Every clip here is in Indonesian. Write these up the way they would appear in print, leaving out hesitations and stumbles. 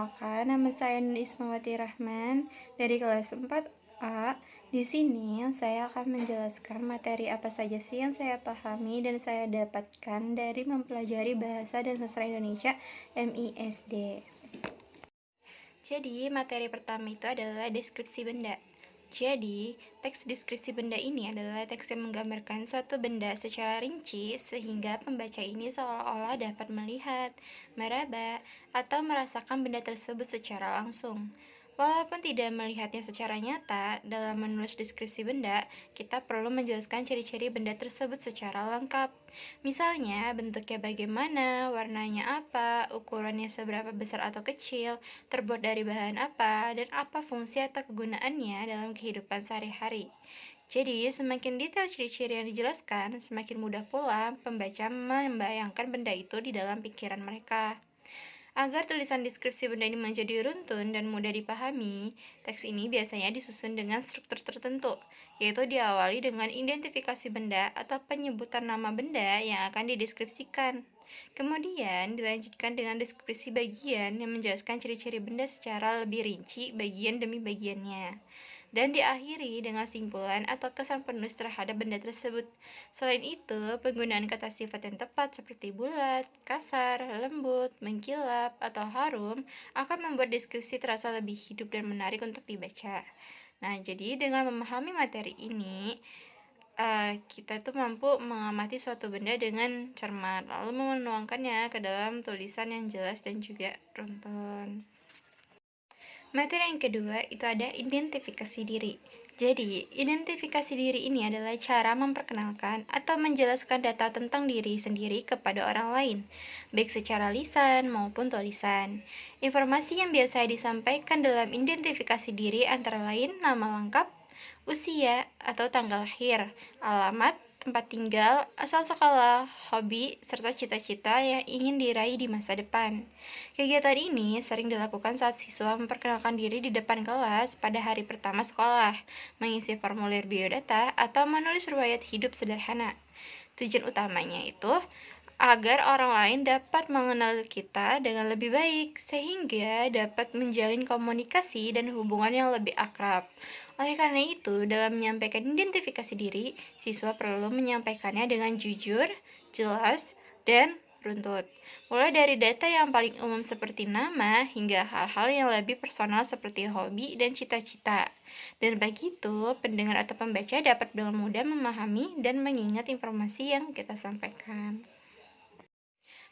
Perkenalkan, nama saya Nur Ismawati Rahman dari kelas 4A. Di sini saya akan menjelaskan materi apa saja sih yang saya pahami dan saya dapatkan dari mempelajari Bahasa dan Sastra Indonesia MISD. Jadi, materi pertama itu adalah deskripsi benda. Jadi, teks deskripsi benda ini adalah teks yang menggambarkan suatu benda secara rinci sehingga pembaca ini seolah-olah dapat melihat, meraba, atau merasakan benda tersebut secara langsung. Walaupun tidak melihatnya secara nyata, dalam menulis deskripsi benda, kita perlu menjelaskan ciri-ciri benda tersebut secara lengkap. Misalnya, bentuknya bagaimana, warnanya apa, ukurannya seberapa besar atau kecil, terbuat dari bahan apa, dan apa fungsi atau kegunaannya dalam kehidupan sehari-hari. Jadi, semakin detail ciri-ciri yang dijelaskan, semakin mudah pula pembaca membayangkan benda itu di dalam pikiran mereka. Agar tulisan deskripsi benda ini menjadi runtun dan mudah dipahami, teks ini biasanya disusun dengan struktur tertentu, yaitu diawali dengan identifikasi benda atau penyebutan nama benda yang akan dideskripsikan. Kemudian dilanjutkan dengan deskripsi bagian yang menjelaskan ciri-ciri benda secara lebih rinci bagian demi bagiannya. Dan diakhiri dengan simpulan atau kesan penulis terhadap benda tersebut. Selain itu, penggunaan kata sifat yang tepat seperti bulat, kasar, lembut, mengkilap, atau harum akan membuat deskripsi terasa lebih hidup dan menarik untuk dibaca. Nah, jadi dengan memahami materi ini, kita tuh mampu mengamati suatu benda dengan cermat, lalu menuangkannya ke dalam tulisan yang jelas dan juga runtun. Materi yang kedua itu ada identifikasi diri. Jadi, identifikasi diri ini adalah cara memperkenalkan atau menjelaskan data tentang diri sendiri kepada orang lain, baik secara lisan maupun tulisan. Informasi yang biasa disampaikan dalam identifikasi diri antara lain nama lengkap, usia atau tanggal lahir, alamat, tempat tinggal, asal sekolah, hobi, serta cita-cita yang ingin diraih di masa depan. Kegiatan ini sering dilakukan saat siswa memperkenalkan diri di depan kelas pada hari pertama sekolah, mengisi formulir biodata, atau menulis riwayat hidup sederhana. Tujuan utamanya itu agar orang lain dapat mengenal kita dengan lebih baik, sehingga dapat menjalin komunikasi dan hubungan yang lebih akrab. Oleh karena itu, dalam menyampaikan identifikasi diri, siswa perlu menyampaikannya dengan jujur, jelas, dan runtut. Mulai dari data yang paling umum seperti nama, hingga hal-hal yang lebih personal seperti hobi dan cita-cita. Dan begitu, pendengar atau pembaca dapat dengan mudah memahami dan mengingat informasi yang kita sampaikan.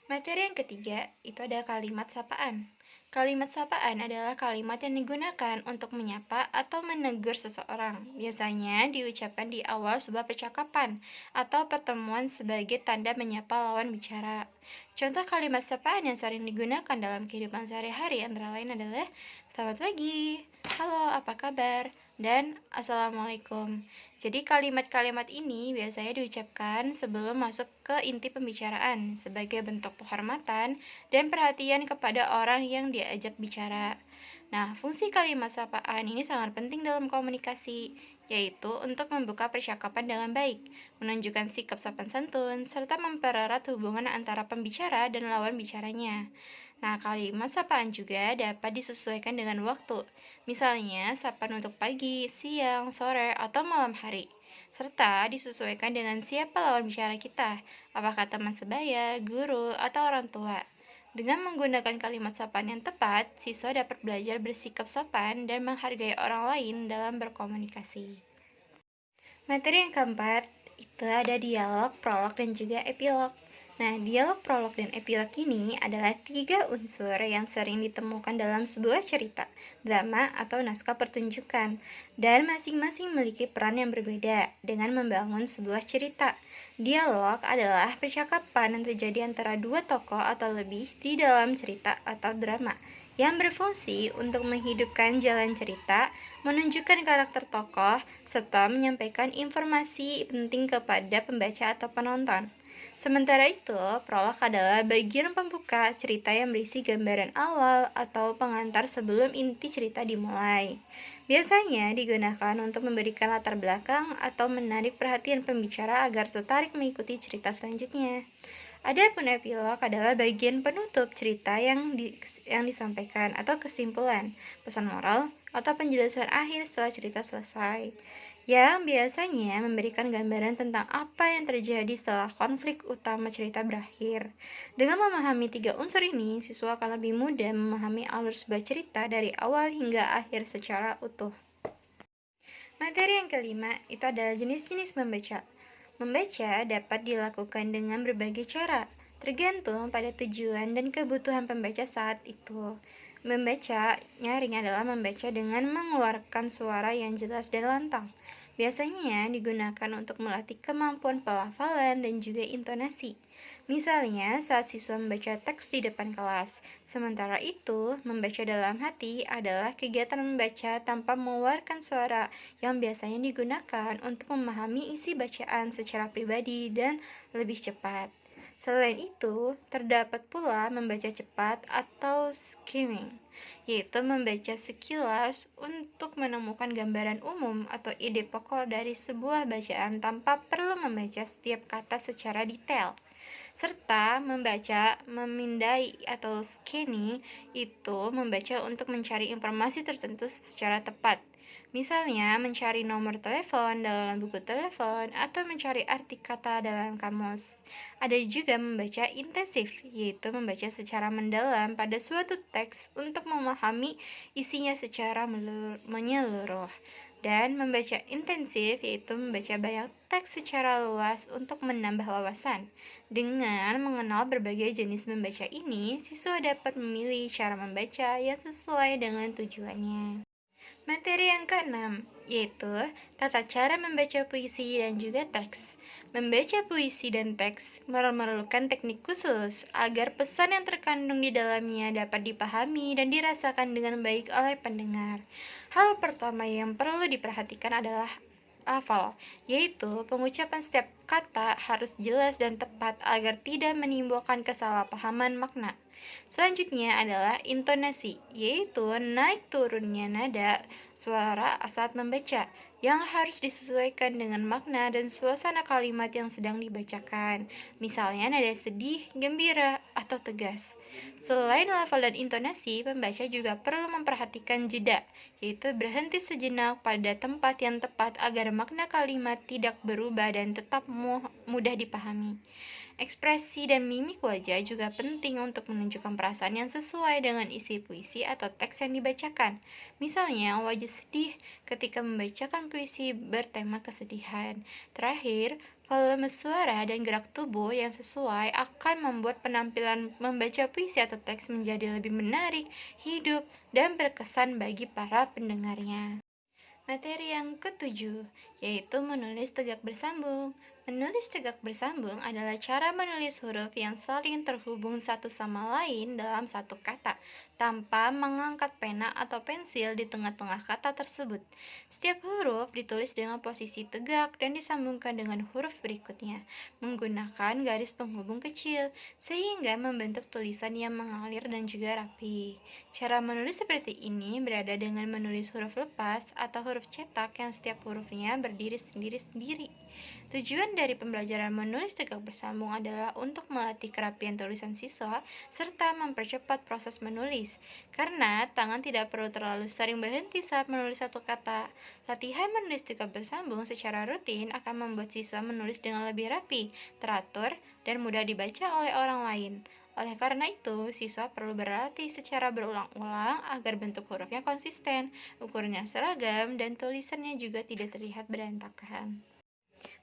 Materi yang ketiga itu ada kalimat sapaan. Kalimat sapaan adalah kalimat yang digunakan untuk menyapa atau menegur seseorang. Biasanya diucapkan di awal sebuah percakapan atau pertemuan sebagai tanda menyapa lawan bicara. Contoh kalimat sapaan yang sering digunakan dalam kehidupan sehari-hari antara lain adalah selamat pagi, halo, apa kabar, dan assalamualaikum. Jadi kalimat-kalimat ini biasanya diucapkan sebelum masuk ke inti pembicaraan sebagai bentuk penghormatan dan perhatian kepada orang yang diajak bicara. Nah, fungsi kalimat sapaan ini sangat penting dalam komunikasi, yaitu untuk membuka percakapan dengan baik, menunjukkan sikap sopan santun, serta mempererat hubungan antara pembicara dan lawan bicaranya. Nah, kalimat sapaan juga dapat disesuaikan dengan waktu, misalnya sapaan untuk pagi, siang, sore, atau malam hari, serta disesuaikan dengan siapa lawan bicara kita, apakah teman sebaya, guru, atau orang tua. Dengan menggunakan kalimat sapaan yang tepat, siswa dapat belajar bersikap sopan dan menghargai orang lain dalam berkomunikasi. Materi yang keempat, itu ada dialog, prolog, dan juga epilog. Nah, dialog, prolog, dan epilog ini adalah 3 unsur yang sering ditemukan dalam sebuah cerita, drama, atau naskah pertunjukan, dan masing-masing memiliki peran yang berbeda dengan membangun sebuah cerita. Dialog adalah percakapan yang terjadi antara 2 tokoh atau lebih di dalam cerita atau drama, yang berfungsi untuk menghidupkan jalan cerita, menunjukkan karakter tokoh, serta menyampaikan informasi penting kepada pembaca atau penonton. Sementara itu, prolog adalah bagian pembuka cerita yang berisi gambaran awal atau pengantar sebelum inti cerita dimulai. Biasanya digunakan untuk memberikan latar belakang atau menarik perhatian pembicara agar tertarik mengikuti cerita selanjutnya. Adapun epilog adalah bagian penutup cerita yang disampaikan atau kesimpulan, pesan moral, atau penjelasan akhir setelah cerita selesai, yang biasanya memberikan gambaran tentang apa yang terjadi setelah konflik utama cerita berakhir. Dengan memahami tiga unsur ini, siswa akan lebih mudah memahami alur sebuah cerita dari awal hingga akhir secara utuh. Materi yang kelima itu adalah jenis-jenis membaca. Membaca dapat dilakukan dengan berbagai cara, tergantung pada tujuan dan kebutuhan pembaca saat itu. Membaca nyaring adalah membaca dengan mengeluarkan suara yang jelas dan lantang. Biasanya digunakan untuk melatih kemampuan pelafalan dan juga intonasi. Misalnya saat siswa membaca teks di depan kelas. Sementara itu, membaca dalam hati adalah kegiatan membaca tanpa mengeluarkan suara yang biasanya digunakan untuk memahami isi bacaan secara pribadi dan lebih cepat. Selain itu, terdapat pula membaca cepat atau skimming, yaitu membaca sekilas untuk menemukan gambaran umum atau ide pokok dari sebuah bacaan tanpa perlu membaca setiap kata secara detail. Serta membaca memindai atau scanning itu membaca untuk mencari informasi tertentu secara tepat. Misalnya, mencari nomor telepon dalam buku telepon atau mencari arti kata dalam kamus. Ada juga membaca intensif, yaitu membaca secara mendalam pada suatu teks untuk memahami isinya secara menyeluruh. Dan membaca intensif, yaitu membaca banyak teks secara luas untuk menambah wawasan. Dengan mengenal berbagai jenis membaca ini, siswa dapat memilih cara membaca yang sesuai dengan tujuannya. Materi yang keenam, yaitu tata cara membaca puisi dan juga teks. Membaca puisi dan teks memerlukan teknik khusus agar pesan yang terkandung di dalamnya dapat dipahami dan dirasakan dengan baik oleh pendengar. Hal pertama yang perlu diperhatikan adalah hafal, yaitu pengucapan setiap kata harus jelas dan tepat agar tidak menimbulkan kesalahpahaman makna. Selanjutnya adalah intonasi, yaitu naik turunnya nada suara saat membaca, yang harus disesuaikan dengan makna dan suasana kalimat yang sedang dibacakan. Misalnya nada sedih, gembira, atau tegas. Selain lafal dan intonasi, pembaca juga perlu memperhatikan jeda, yaitu berhenti sejenak pada tempat yang tepat agar makna kalimat tidak berubah dan tetap mudah dipahami. Ekspresi dan mimik wajah juga penting untuk menunjukkan perasaan yang sesuai dengan isi puisi atau teks yang dibacakan. Misalnya, wajah sedih ketika membacakan puisi bertema kesedihan. Terakhir, volume suara dan gerak tubuh yang sesuai akan membuat penampilan membaca puisi atau teks menjadi lebih menarik, hidup, dan berkesan bagi para pendengarnya. Materi yang ketujuh, yaitu menulis tegak bersambung. Menulis tegak bersambung adalah cara menulis huruf yang saling terhubung satu sama lain dalam satu kata, tanpa mengangkat pena atau pensil di tengah-tengah kata tersebut. Setiap huruf ditulis dengan posisi tegak dan disambungkan dengan huruf berikutnya, menggunakan garis penghubung kecil, sehingga membentuk tulisan yang mengalir dan juga rapi. Cara menulis seperti ini berada dengan menulis huruf lepas atau huruf cetak yang setiap hurufnya berdiri sendiri-sendiri. Tujuan dari pembelajaran menulis tegak bersambung adalah untuk melatih kerapian tulisan siswa serta mempercepat proses menulis, karena tangan tidak perlu terlalu sering berhenti saat menulis satu kata. Latihan menulis tegak bersambung secara rutin akan membuat siswa menulis dengan lebih rapi, teratur, dan mudah dibaca oleh orang lain. Oleh karena itu, siswa perlu berlatih secara berulang-ulang agar bentuk hurufnya konsisten, ukurannya seragam, dan tulisannya juga tidak terlihat berantakan.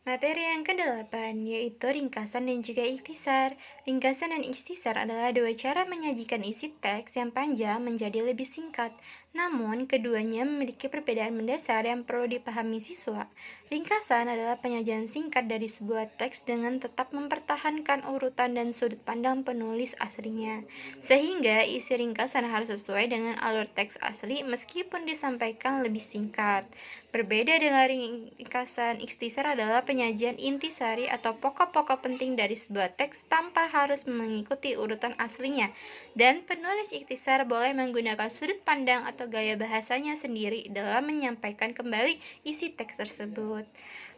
Materi yang kedelapan yaitu ringkasan dan juga ikhtisar. Ringkasan dan ikhtisar adalah dua cara menyajikan isi teks yang panjang menjadi lebih singkat. Namun, keduanya memiliki perbedaan mendasar yang perlu dipahami siswa. Ringkasan adalah penyajian singkat dari sebuah teks dengan tetap mempertahankan urutan dan sudut pandang penulis aslinya. Sehingga isi ringkasan harus sesuai dengan alur teks asli meskipun disampaikan lebih singkat. Berbeda dengan ringkasan, ikhtisar adalah penyajian intisari atau pokok-pokok penting dari sebuah teks tanpa harus mengikuti urutan aslinya. Dan penulis ikhtisar boleh menggunakan sudut pandang atau gaya bahasanya sendiri dalam menyampaikan kembali isi teks tersebut.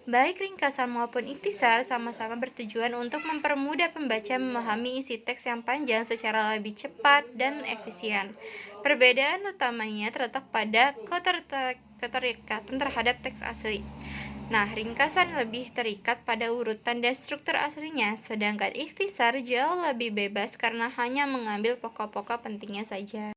Baik ringkasan maupun ikhtisar sama-sama bertujuan untuk mempermudah pembaca memahami isi teks yang panjang secara lebih cepat dan efisien. Perbedaan utamanya terletak pada keterikatan terhadap teks asli. Nah, ringkasan lebih terikat pada urutan dan struktur aslinya, sedangkan ikhtisar jauh lebih bebas karena hanya mengambil pokok-pokok pentingnya saja.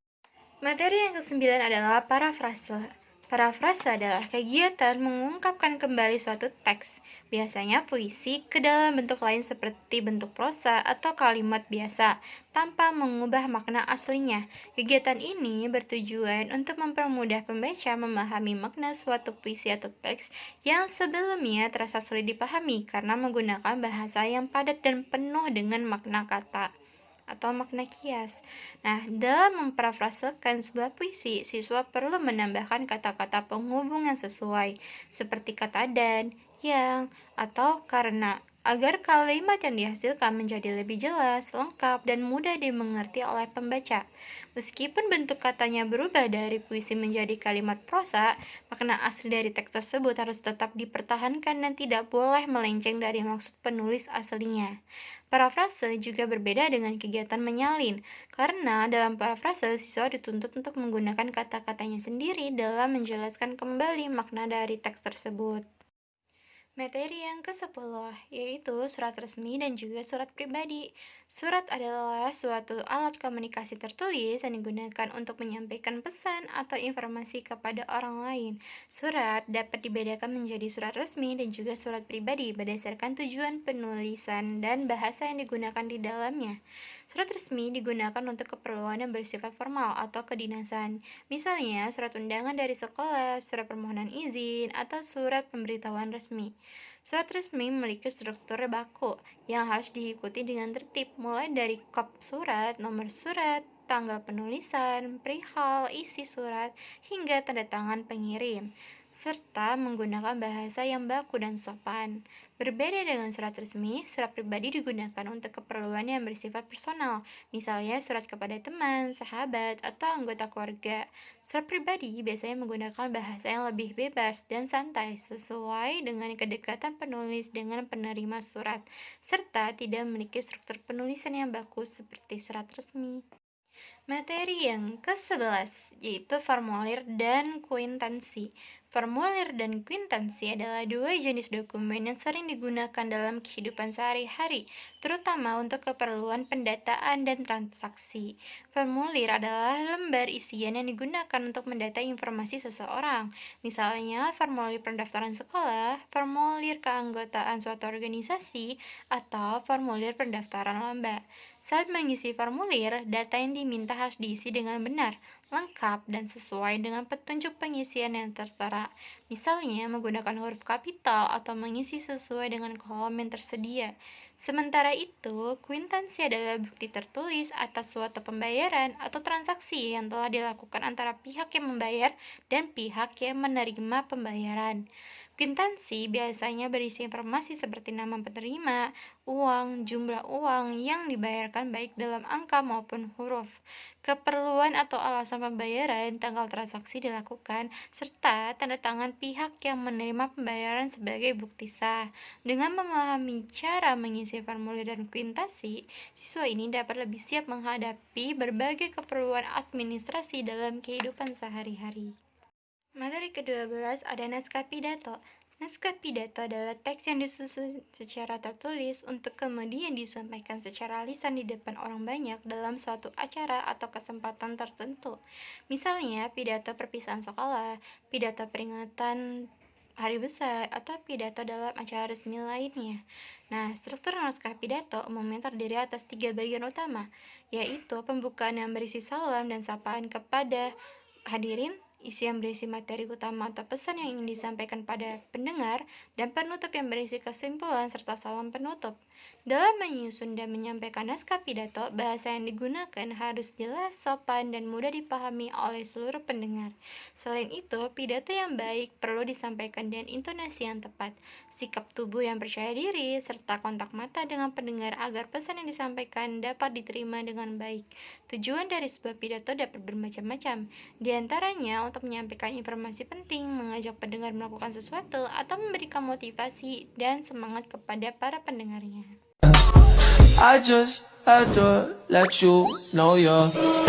Materi yang kesembilan adalah parafrase. Parafrase adalah kegiatan mengungkapkan kembali suatu teks, biasanya puisi, ke dalam bentuk lain seperti bentuk prosa atau kalimat biasa, tanpa mengubah makna aslinya. Kegiatan ini bertujuan untuk mempermudah pembaca memahami makna suatu puisi atau teks yang sebelumnya terasa sulit dipahami karena menggunakan bahasa yang padat dan penuh dengan makna kata atau makna kias. Nah, dalam memparafrasekan sebuah puisi, siswa perlu menambahkan kata-kata penghubung yang sesuai, seperti kata dan, yang, atau karena, agar kalimat yang dihasilkan menjadi lebih jelas, lengkap, dan mudah dimengerti oleh pembaca. Meskipun bentuk katanya berubah dari puisi menjadi kalimat prosa, makna asli dari teks tersebut harus tetap dipertahankan dan tidak boleh melenceng dari maksud penulis aslinya. Parafrase juga berbeda dengan kegiatan menyalin, karena dalam parafrase siswa dituntut untuk menggunakan kata-katanya sendiri dalam menjelaskan kembali makna dari teks tersebut. Materi yang ke-10, yaitu surat resmi dan juga surat pribadi. Surat adalah suatu alat komunikasi tertulis yang digunakan untuk menyampaikan pesan atau informasi kepada orang lain. Surat dapat dibedakan menjadi surat resmi dan juga surat pribadi berdasarkan tujuan penulisan dan bahasa yang digunakan di dalamnya. Surat resmi digunakan untuk keperluan yang bersifat formal atau kedinasan. Misalnya, surat undangan dari sekolah, surat permohonan izin, atau surat pemberitahuan resmi. Surat resmi memiliki struktur baku yang harus diikuti dengan tertib, mulai dari kop surat, nomor surat, tanggal penulisan, perihal, isi surat, hingga tanda tangan pengirim, serta menggunakan bahasa yang baku dan sopan. Berbeda dengan surat resmi, surat pribadi digunakan untuk keperluan yang bersifat personal, misalnya surat kepada teman, sahabat, atau anggota keluarga. Surat pribadi biasanya menggunakan bahasa yang lebih bebas dan santai sesuai dengan kedekatan penulis dengan penerima surat, serta tidak memiliki struktur penulisan yang baku seperti surat resmi. Materi yang ke-11, yaitu formulir dan kuintansi. Formulir dan kuintansi adalah dua jenis dokumen yang sering digunakan dalam kehidupan sehari-hari, terutama untuk keperluan pendataan dan transaksi. Formulir adalah lembar isian yang digunakan untuk mendata informasi seseorang, misalnya formulir pendaftaran sekolah, formulir keanggotaan suatu organisasi, atau formulir pendaftaran lomba. Saat mengisi formulir, data yang diminta harus diisi dengan benar, lengkap, dan sesuai dengan petunjuk pengisian yang tertera. Misalnya, menggunakan huruf kapital atau mengisi sesuai dengan kolom yang tersedia. Sementara itu, kuitansi adalah bukti tertulis atas suatu pembayaran atau transaksi yang telah dilakukan antara pihak yang membayar dan pihak yang menerima pembayaran. Kwitansi biasanya berisi informasi seperti nama penerima, uang, jumlah uang yang dibayarkan baik dalam angka maupun huruf, keperluan atau alasan pembayaran, tanggal transaksi dilakukan, serta tanda tangan pihak yang menerima pembayaran sebagai bukti sah. Dengan memahami cara mengisi formulir dan kwitansi, siswa ini dapat lebih siap menghadapi berbagai keperluan administrasi dalam kehidupan sehari-hari. Materi ke-12 ada naskah pidato. Naskah pidato adalah teks yang disusun secara tertulis untuk kemudian disampaikan secara lisan di depan orang banyak dalam suatu acara atau kesempatan tertentu. Misalnya, pidato perpisahan sekolah, pidato peringatan hari besar, atau pidato dalam acara resmi lainnya. Nah, struktur naskah pidato umumnya terdiri atas 3 bagian utama, yaitu pembukaan yang berisi salam dan sapaan kepada hadirin, isi yang berisi materi utama atau pesan yang ingin disampaikan pada pendengar, dan penutup yang berisi kesimpulan serta salam penutup. Dalam menyusun dan menyampaikan naskah pidato, bahasa yang digunakan harus jelas, sopan, dan mudah dipahami oleh seluruh pendengar. Selain itu, pidato yang baik perlu disampaikan dengan intonasi yang tepat, sikap tubuh yang percaya diri, serta kontak mata dengan pendengar agar pesan yang disampaikan dapat diterima dengan baik. Tujuan dari sebuah pidato dapat bermacam-macam, di antaranya untuk menyampaikan informasi penting, mengajak pendengar melakukan sesuatu, atau memberikan motivasi dan semangat kepada para pendengarnya. I just had to let you know you're